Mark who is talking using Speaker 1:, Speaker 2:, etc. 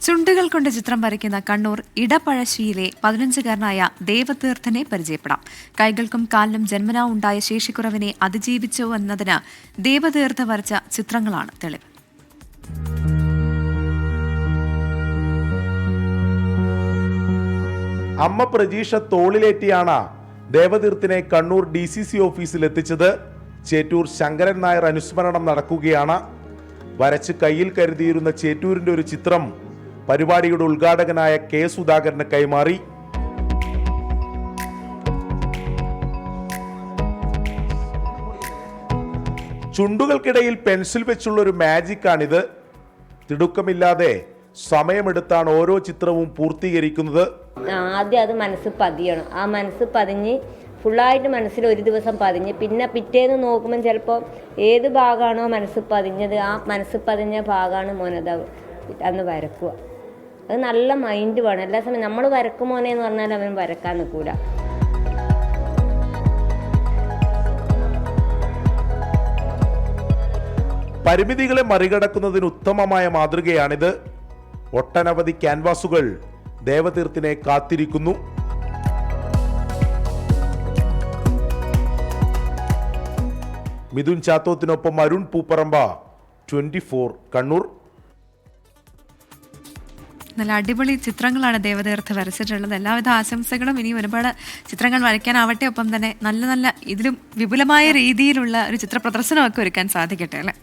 Speaker 1: ചുണ്ടുകൾ കൊണ്ട് ചിത്രം വരയ്ക്കുന്ന കണ്ണൂർ ഇടപ്പഴശ്ശിയിലെ 15-കാരനായ ദേവതീർത്ഥനെ പരിചയപ്പെടാം. കൈകൾക്കും കാലിനും ജന്മനാ ഉണ്ടായ ശേഷിക്കുറവിനെ അതിജീവിച്ചു എന്നതിന് ദേവതീർത്ഥ വരച്ച ചിത്രങ്ങളാണ് തെളിവ്.
Speaker 2: അമ്മ പ്രജീഷ തോളിലേറ്റിയാണ് ദേവതീർത്ഥനെ കണ്ണൂർ DCC ഓഫീസിൽ എത്തിച്ചത്. ചേറ്റൂർ ശങ്കരൻ നായർ അനുസ്മരണം നടക്കുകയാണ്. വരച്ച് കയ്യിൽ കരുതിയിരുന്ന ചേറ്റൂരിന്റെ ഒരു ചിത്രം പരിപാടിയുടെ ഉദ്ഘാടകനായ K. സുധാകരന് കൈമാറി. ചുണ്ടുകൾക്കിടയിൽ പെൻസിൽ വെച്ചുള്ള ഒരു മാജിക്കാണിത്. തിടുക്കമില്ലാതെ സമയമെടുത്താണ് ഓരോ ചിത്രവും പൂർത്തീകരിക്കുന്നത്.
Speaker 3: ആദ്യം അത് മനസ്സ് പതിയണം. ആ മനസ്സ് പതിഞ്ഞ് ഫുള്ളായിട്ട് മനസ്സിൽ ഒരു ദിവസം പതിഞ്ഞ് പിന്നെ പിറ്റേന്ന് നോക്കുമ്പോൾ ചിലപ്പോൾ ഏത് ഭാഗമാണോ മനസ്സ് പതിഞ്ഞത് ആ മനസ്സ് പതിഞ്ഞ ഭാഗമാണ് മോനത് അന്ന് വരക്കുക. അത് നല്ല മൈൻഡ് വേണം. എല്ലാ സമയം നമ്മൾ വരക്കും മോനെ എന്ന് പറഞ്ഞാൽ അവൻ വരക്കാൻ നിൽക്കൂല.
Speaker 2: പരിമിതികളെ മറികടക്കുന്നതിന് ഉത്തമമായ മാതൃകയാണിത്. ഒട്ടനവധി ക്യാൻവാസുകൾ ദേവതീർത്ഥനെ കാത്തിരിക്കുന്നു. മിഥുൻ ചാത്തോത്തിനൊപ്പം അരുൺ പൂപ്പറമ്പ, 24 കണ്ണൂർ.
Speaker 1: നല്ല അടിപൊളി ചിത്രങ്ങളാണ് ദേവതീർത്ഥ വരച്ചിട്ടുള്ളത്. എല്ലാവിധ ആശംസകളും. ഇനി ഒരുപാട് ചിത്രങ്ങൾ വരയ്ക്കാനാവട്ടെ. ഒപ്പം തന്നെ നല്ല ഇതിലും വിപുലമായ രീതിയിലുള്ള ഒരു ചിത്ര പ്രദർശനമൊക്കെ ഒരുക്കാൻ സാധിക്കട്ടെ അല്ലേ?